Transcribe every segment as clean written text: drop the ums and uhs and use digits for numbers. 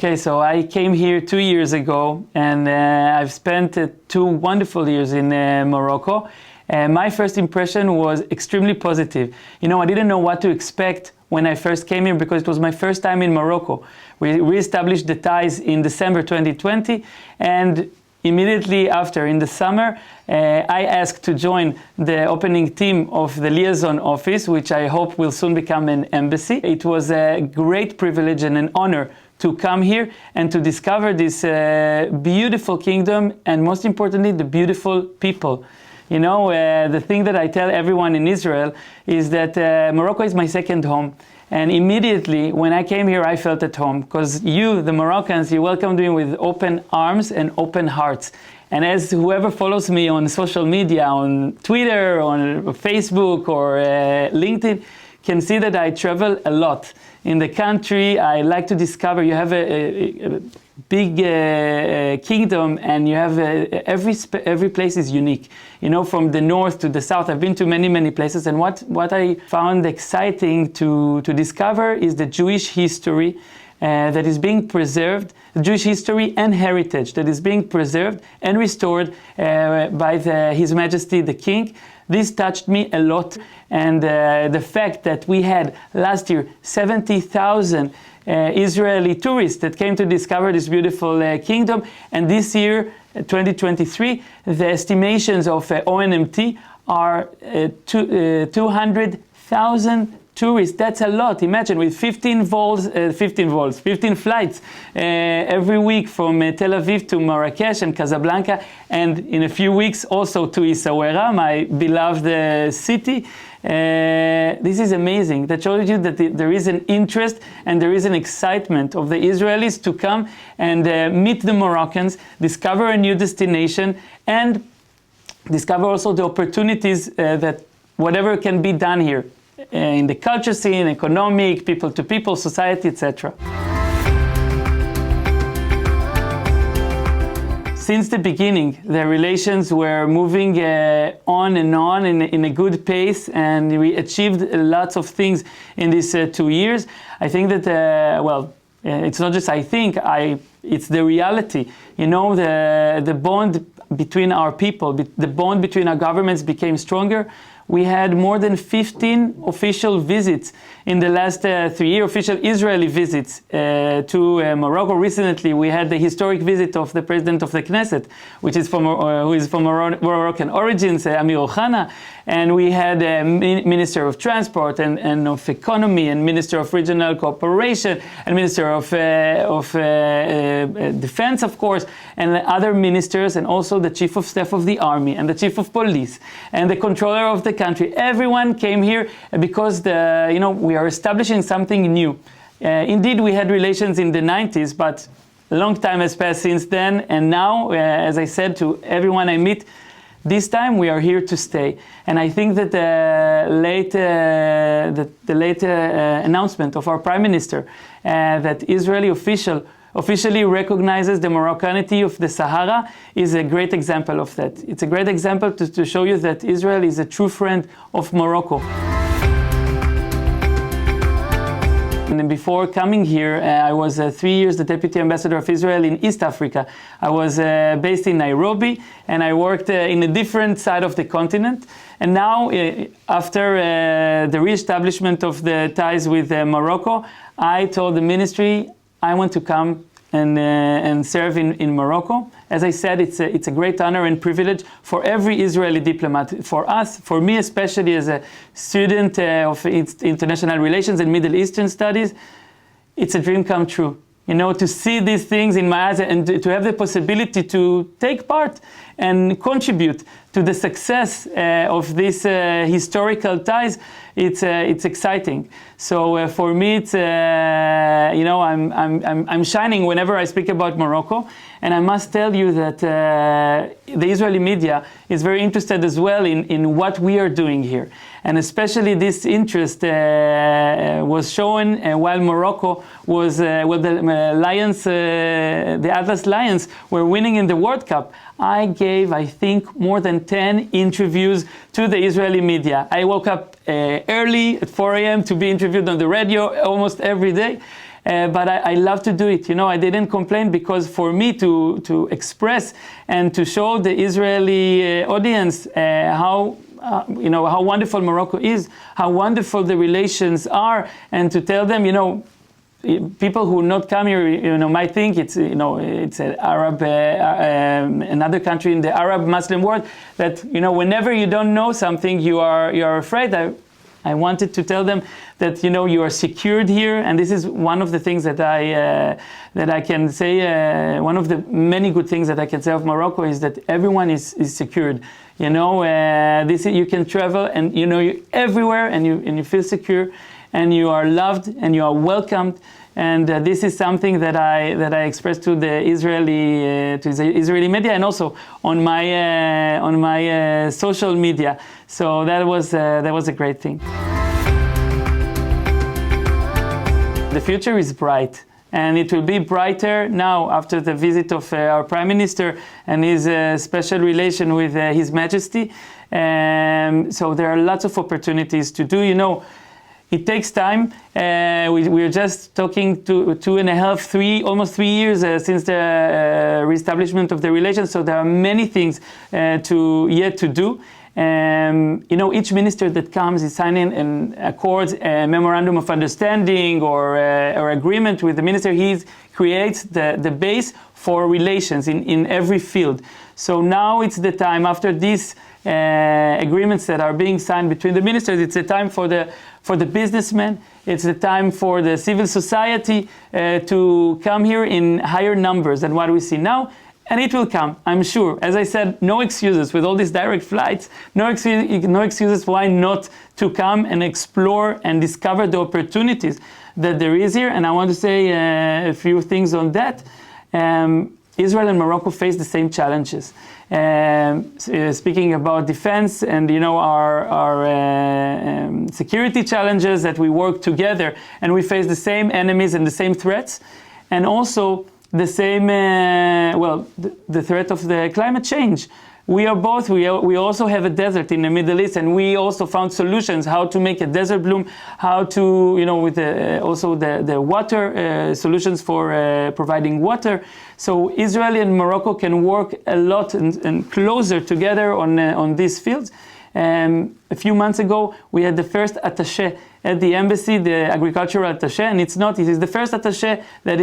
Okay, so I came here 2 years ago, and I've spent 2 wonderful years in Morocco. My first impression was extremely positive. You know, I didn't know what to expect when I first came here because it was my first time in Morocco. We reestablished the ties in December 2020, and immediately after, in the summer, I asked to join the opening team of the liaison office, which I hope will soon become an embassy. It was a great privilege and an honor to come here and to discover this beautiful kingdom, and most importantly, the beautiful people. You know, the thing that I tell everyone in Israel is that Morocco is my second home. And immediately, when I came here, I felt at home, because you, the Moroccans, you welcomed me with open arms and open hearts. And as whoever follows me on social media, on Twitter, on Facebook, or LinkedIn, can see that I travel a lot in the country. I like to discover. You have a big kingdom, and you have every place is unique. You know, from the north to the south. I've been to many places, and what I found exciting to discover is the Jewish history that is being preserved, the Jewish history and heritage that is being preserved and restored by His Majesty the King. This touched me a lot, and the fact that we had last year 70,000 Israeli tourists that came to discover this beautiful kingdom, and this year, 2023, the estimations of ONMT are 200,000 tourists. That's a lot. Imagine, with 15 flights every week from Tel Aviv to Marrakesh and Casablanca, and in a few weeks also to Essaouira, my beloved city. This is amazing. That shows you that there is an interest and there is an excitement of the Israelis to come and meet the Moroccans, discover a new destination, and discover also the opportunities that whatever can be done here in the culture scene, economic, people-to-people, society, etc. Since the beginning, the relations were moving on and on in a good pace, and we achieved lots of things in these 2 years. I think that, it's not just I think, it's the reality. You know, the bond between our people, the bond between our governments became stronger. We had more than 15 official visits in the last 3 years, official Israeli visits to Morocco. Recently, we had the historic visit of the president of the Knesset, who is from Moroccan origins, Amir Ohana, and we had a Minister of Transport and of Economy, and Minister of Regional Cooperation, and Minister of Defense, of course, and other ministers, and also the Chief of Staff of the Army, and the Chief of Police, and the Controller of the country. Everyone came here because we are establishing something new. Indeed, we had relations in the 90s, but a long time has passed since then. And now, as I said to everyone I meet, this time we are here to stay. And I think that the late announcement of our Prime Minister that Israeli officially recognizes the Moroccanity of the Sahara is a great example of that. It's a great example to show you that Israel is a true friend of Morocco. And before coming here, I was 3 years the Deputy Ambassador of Israel in East Africa. I was based in Nairobi, and I worked in a different side of the continent. And now, after the re-establishment of the ties with Morocco, I told the ministry I want to come and serve in Morocco. As I said, it's a great honor and privilege for every Israeli diplomat. For us, for me especially as a student of international relations and Middle Eastern studies, it's a dream come true. You know, to see these things in my eyes and to have the possibility to take part and contribute to the success of these historical ties, it's exciting. So for me, it's I'm shining whenever I speak about Morocco, and I must tell you that the Israeli media is very interested as well in what we are doing here, and especially this interest was shown while Morocco was the Lions, the Atlas Lions were winning in the World Cup. I gave, I think, more than 10 interviews to the Israeli media. I woke up early at 4 a.m. to be interviewed on the radio almost every day. but I love to do it. I didn't complain, because for me to express and to show the Israeli audience how wonderful Morocco is, how wonderful the relations are, and to tell them, people who not come here, might think it's an Arab, another country in the Arab Muslim world, that, whenever you don't know something, you are afraid. I wanted to tell them that, you are secured here, and this is one of the things that I can say, one of the many good things that I can say of Morocco is that everyone is secured. You can travel, and you're everywhere, and you feel secure, and you are loved, and you are welcomed. And this is something that I expressed to the Israeli media, and also on my social media. So that was a great thing. The future is bright, and it will be brighter now after the visit of our Prime Minister and his special relation with His Majesty. So there are lots of opportunities to do. It takes time. We're just talking to 2.5, almost 3 years since the reestablishment of the relations. So there are many things yet to do. Each minister that comes is signing an accords, a memorandum of understanding or agreement with the minister. He creates the base for relations in every field. So now it's the time, after these agreements that are being signed between the ministers, it's a time for the businessmen, it's a time for the civil society to come here in higher numbers than what we see now. And it will come, I'm sure. As I said, no excuses with all these direct flights, no excuses why not to come and explore and discover the opportunities that there is here. And I want to say a few things on that. Israel and Morocco face the same challenges. Speaking about defense and our security challenges, that we work together and we face the same enemies and the same threats, and also the same the threat of the climate change. We are both. We also have a desert in the Middle East, and we also found solutions how to make a desert bloom, how to with also the water solutions for providing water. So Israel and Morocco can work a lot and closer together on these fields. A few months ago, we had the first attaché at the embassy, the agricultural attaché, and it is the first attaché that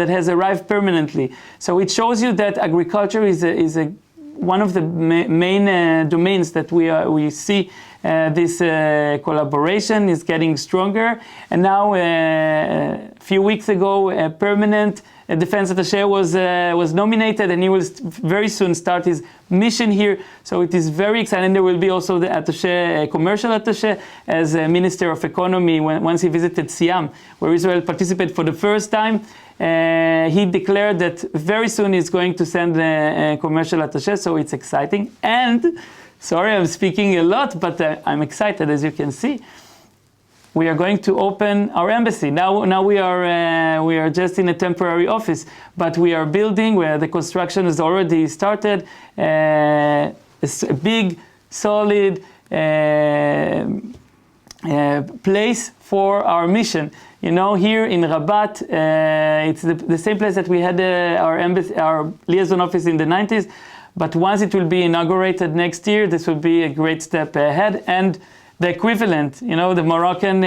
has arrived permanently. So it shows you that agriculture is one of the main domains that we see this collaboration is getting stronger. And now, a few weeks ago, a permanent defense attaché was nominated, and he will very soon start his mission here. So it is very exciting. There will be also the attaché, commercial attaché, as a Minister of Economy once he visited Siam, where Israel participated for the first time. He declared that very soon he's going to send a commercial attaché, so it's exciting. And, sorry, I'm speaking a lot, but I'm excited, as you can see. We are going to open our embassy. Now we are just in a temporary office, but we are building, where the construction has already started, a big, solid place for our mission. Here in Rabat, it's the same place that we had our embassy, our liaison office in the 90s. But once it will be inaugurated next year, this will be a great step ahead. And the equivalent, the Moroccan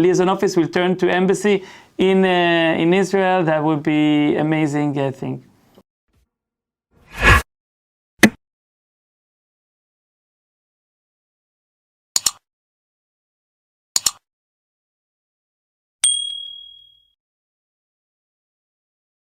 liaison office will turn to embassy in Israel. That would be amazing thing.